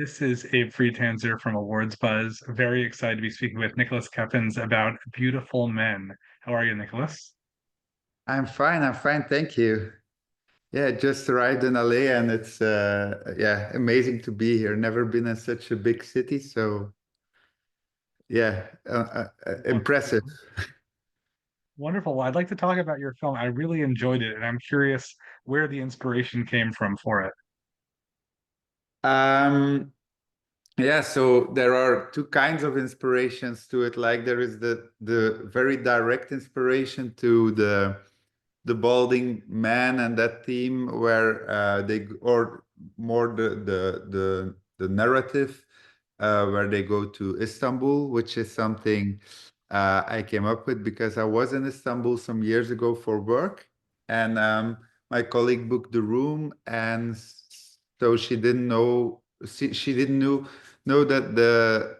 This is Abe Friedtanzer from Awards Buzz. Very excited to be speaking with Nicolas Keppens about Beautiful Men. How are you, Nicholas? I'm fine. I'm fine. Thank you. Yeah, just arrived in LA and it's yeah, amazing to be here. Never been in such a big city, so yeah, impressive. Wonderful. Wonderful. Well, I'd like to talk about your film. I really enjoyed it, and I'm curious where the inspiration came from for it. Um, yeah, so there are two kinds of inspirations to it. Like there is the very direct inspiration to the balding man and that theme where they or more the narrative where they go to Istanbul, which is something I came up with because I was in Istanbul some years ago for work, and my colleague booked the room, and so she didn't know she didn't know that the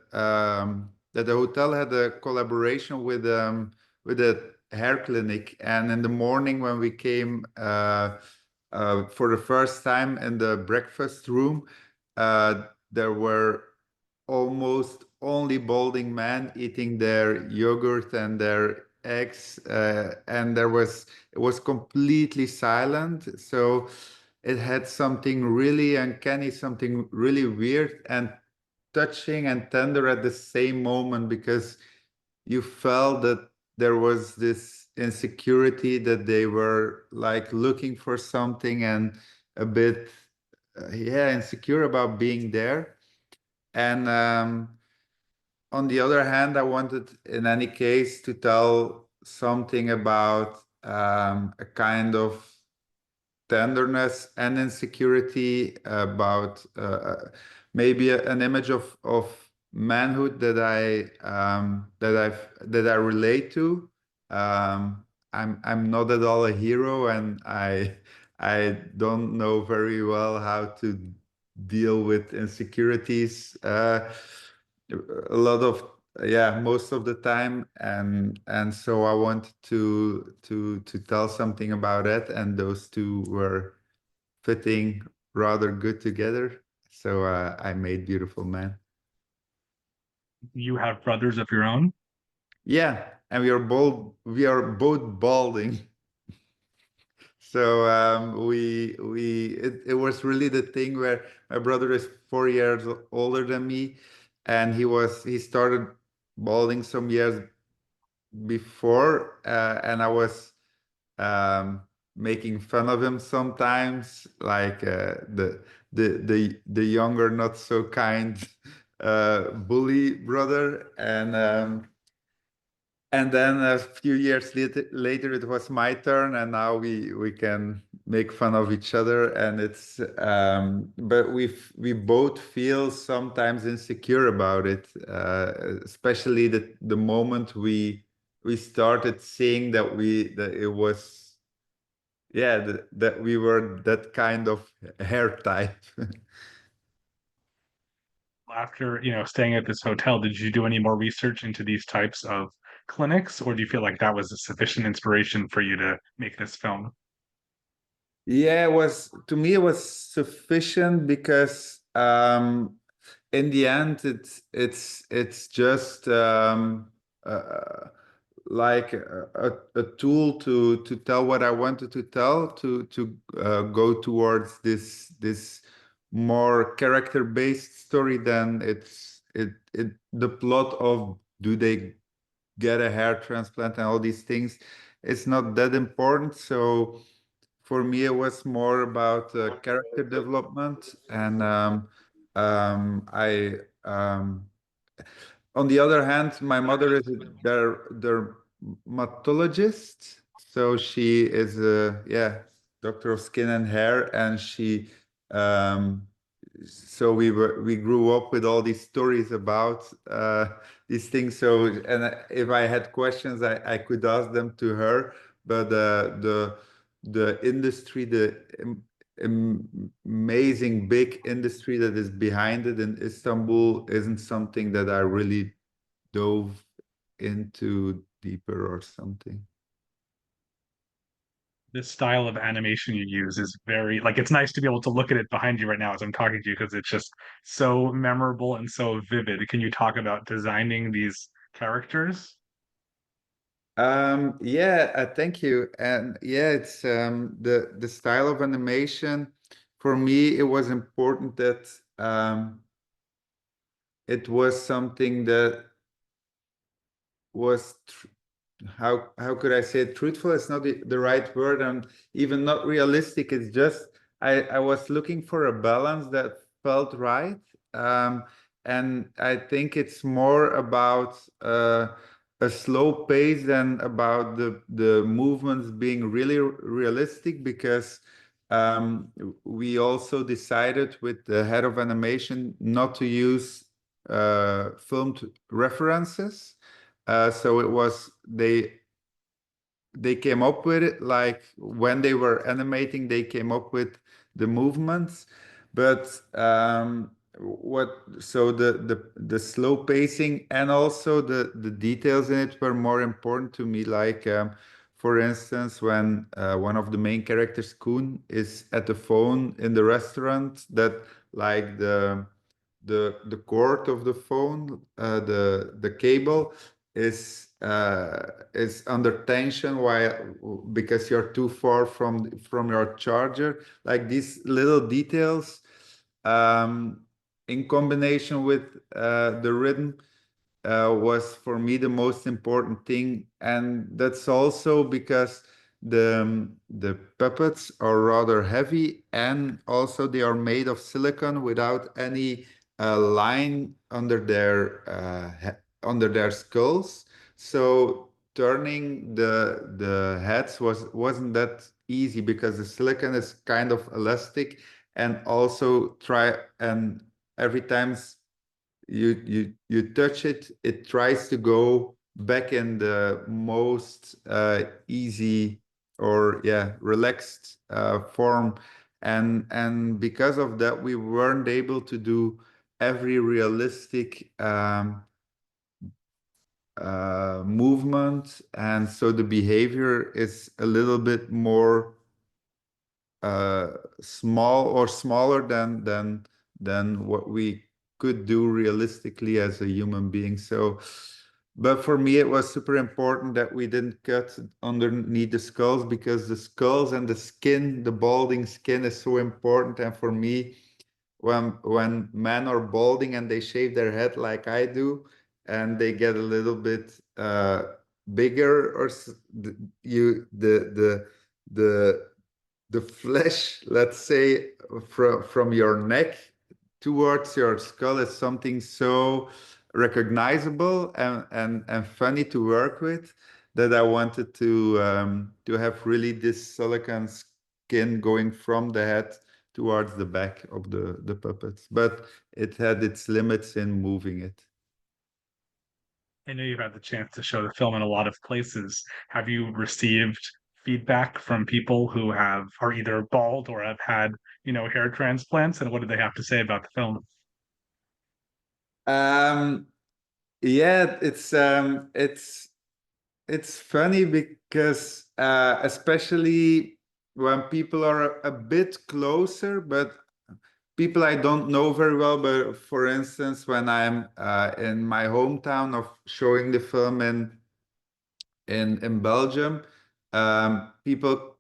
hotel had a collaboration with a hair clinic, and in the morning when we came for the first time in the breakfast room, there were almost only balding men eating their yogurt and their eggs, and it was completely silent. So it had something really uncanny, something really weird and touching and tender at the same moment, because you felt that there was this insecurity, that they were like looking for something and a bit yeah, insecure about being there. And on the other hand, I wanted in any case to tell something about a kind of tenderness and insecurity, about maybe an image of manhood that I relate to. I'm not at all a hero, and I don't know very well how to deal with insecurities. A lot of yeah, most of the time, and so I wanted to tell something about it, and those two were fitting rather good together, so I made Beautiful Man. You have brothers of your own? Yeah, and we are both balding. So it was really the thing where my brother is 4 years older than me, and he started balding some years before, and I was um, making fun of him sometimes, like the younger, not so kind bully brother, and then a few years later it was my turn, and now we can make fun of each other, and it's but we both feel sometimes insecure about it, especially the moment we started seeing that it was yeah, that we were that kind of hair type. After, staying at this hotel, did you do any more research into these types of clinics, or do you feel like that was a sufficient inspiration for you to make this film? Yeah, it was, to me it was sufficient because in the end it's just uh, like a tool to tell what I wanted to tell, to go towards this more character-based story than it the plot of do they get a hair transplant and all these things. It's not that important. So for me, it was more about character development, and I on the other hand, my mother is a dermatologist, so she is a yeah, doctor of skin and hair, and she um, so we grew up with all these stories about these things. So, and if I had questions, I could ask them to her. But the industry, amazing big industry that is behind it in Istanbul, isn't something that I really dove into deeper or something. this style of animation you use is very like it's nice to be able to look at it behind you right now as I'm talking to you because it's just so memorable and so vivid. Can you talk about designing these characters? Yeah, thank you. And yeah, it's the style of animation. For me, it was important that it was something that was how could I say it? Truthful is not the right word, and even not realistic. It's just I was looking for a balance that felt right. Um, and I think it's more about a slow pace than about the movements being really realistic because um, we also decided with the head of animation not to use filmed references. So it was they came up with it like when they were animating, they came up with the movements, but what so the slow pacing and also the details in it were more important to me. Like for instance, when one of the main characters, Koen, is at the phone in the restaurant, that like the cord of the phone, the cable is under tension while because you're too far from your charger. Like these little details, um, in combination with the rhythm, was for me the most important thing, and that's also because the puppets are rather heavy, and also they are made of silicone without any line under their skulls. So turning the heads wasn't that easy because the silicone is kind of elastic, and also try and every time you touch it, it tries to go back in the most easy or yeah relaxed form, and because of that we weren't able to do every realistic movement, and so the behavior is a little bit more uh, small or smaller than what we could do realistically as a human being. So, but for me, it was super important that we didn't cut underneath the skulls because the skulls and the skin, the balding skin, is so important. And for me, when men are balding and they shave their head like I do, and they get a little bit bigger, or you the the flesh, let's say, from your neck towards your skull is something so recognizable and funny to work with that I wanted to have really this silicone skin going from the head towards the back of the puppets. But it had its limits in moving it. I know you've had the chance to show the film in a lot of places. Have you received feedback from people who have are either bald or have had, hair transplants, and what do they have to say about the film? Um, yeah, it's funny because especially when people are a bit closer, but people I don't know very well. But for instance, when I'm in my hometown of showing the film in Belgium, people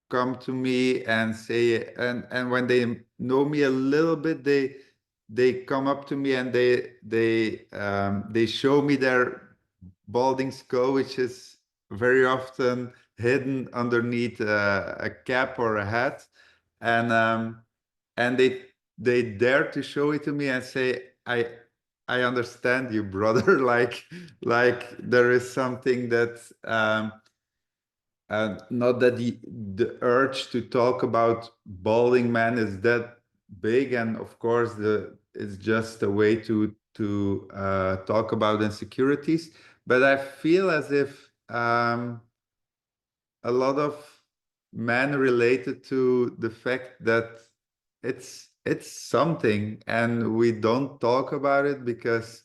come to me and say, and when they know me a little bit, they come up to me and they show me their balding skull, which is very often hidden underneath a cap or a hat, and they dare to show it to me and say, I understand you, brother. Like there is something that not that the urge to talk about balding man is that big, and of course the it's just a way to talk about insecurities. But I feel as if a lot of men related to the fact that it's something, and we don't talk about it because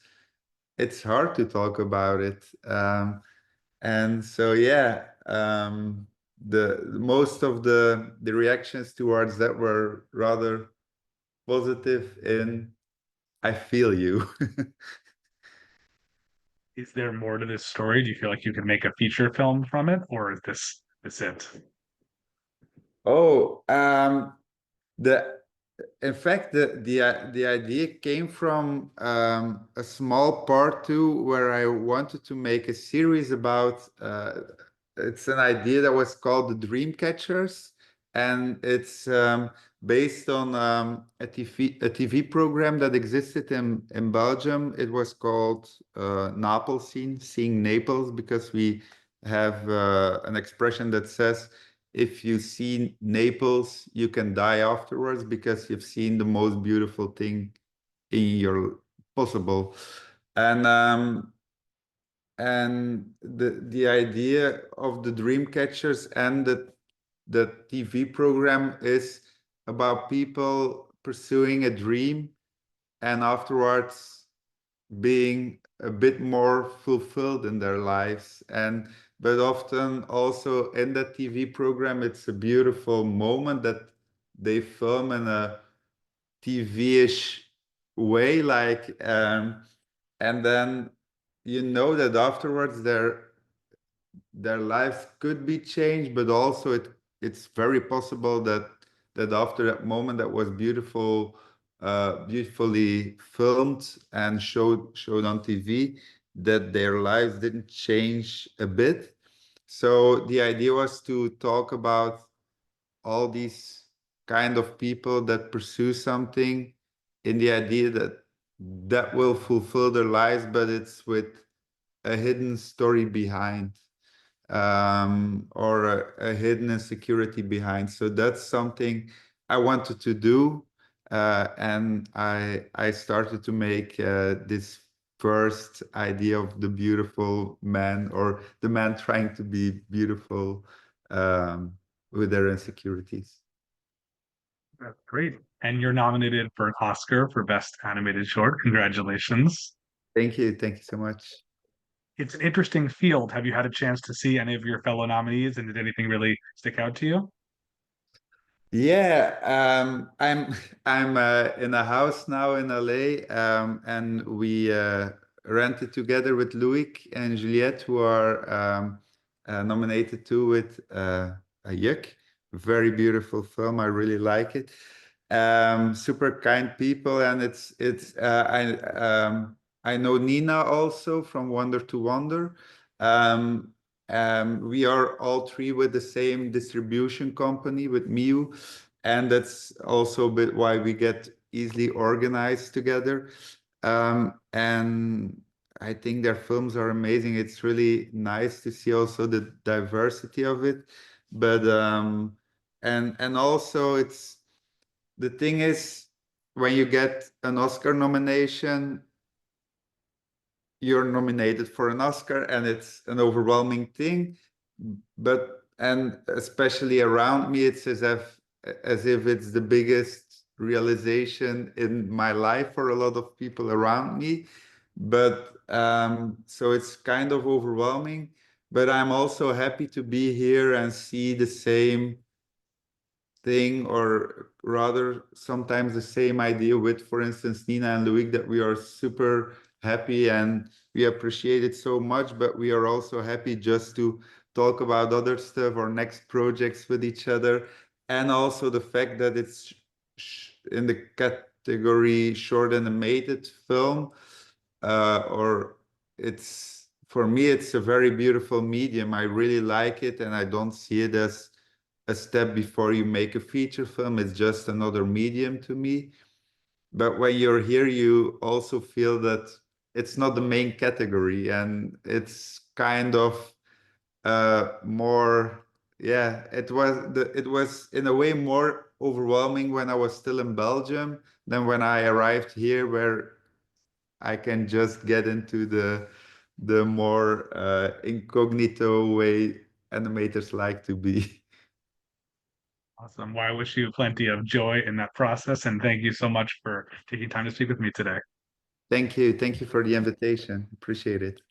it's hard to talk about it. And so yeah. the most of the reactions towards that were rather positive in I feel you. Is there more to this story? Do you feel like you could make a feature film from it, or is this it? Oh, the in fact the idea came from a small part too, where I wanted to make a series about. It's an idea that was called the Dream Catchers, and it's based on a TV program that existed in Belgium. It was called Naples Scene, Seeing Naples, because we have an expression that says if you see Naples, you can die afterwards because you've seen the most beautiful thing in your possible. And the idea of the dream catchers and the TV program is about people pursuing a dream and afterwards being a bit more fulfilled in their lives. And but often also in that TV program, it's a beautiful moment that they film in a TV-ish way, like and then you know that afterwards their lives could be changed, but also it's very possible that after that moment that was beautifully filmed and showed on TV, that their lives didn't change a bit. So the idea was to talk about all these kind of people that pursue something in the idea that that will fulfill their lives, but it's with a hidden story behind, or a hidden insecurity behind. So that's something I wanted to do, and I started to make this first idea of the beautiful man, or the man trying to be beautiful, with their insecurities. That's great. And you're nominated for an Oscar for Best Animated Short. Congratulations. Thank you so much. It's an interesting field. Have you had a chance to see any of your fellow nominees, and did anything really stick out to you? Yeah, I'm in a house now in LA, and we rented together with Loic and Juliette, who are nominated too with a Yuck. Very beautiful film. I really like it. Super kind people, and I know Nina also from Wonder to Wonder. Um, we are all three with the same distribution company with Miu, and that's also a bit why we get easily organized together. And I think their films are amazing. It's really nice to see also the diversity of it, but and also it's the thing is when you get an Oscar nomination, you're nominated for an Oscar and it's an overwhelming thing. But and especially around me, it's as if it's the biggest realization in my life for a lot of people around me. But so it's kind of overwhelming. But I'm also happy to be here and see the same thing, or rather sometimes the same idea with, for instance, Nina and Loic, that we are super happy and we appreciate it so much, but we are also happy just to talk about other stuff or next projects with each other. And also the fact that it's in the category short animated film, or it's for me, it's a very beautiful medium. I really like it, and I don't see it as a step before you make a feature film. It's just another medium to me. But when you're here, you also feel that it's not the main category, and it's kind of more, yeah, it was in a way more overwhelming when I was still in Belgium than when I arrived here, where I can just get into the more incognito way animators like to be. Awesome. Well, I wish you plenty of joy in that process, and thank you so much for taking time to speak with me today. Thank you. Thank you for the invitation. Appreciate it.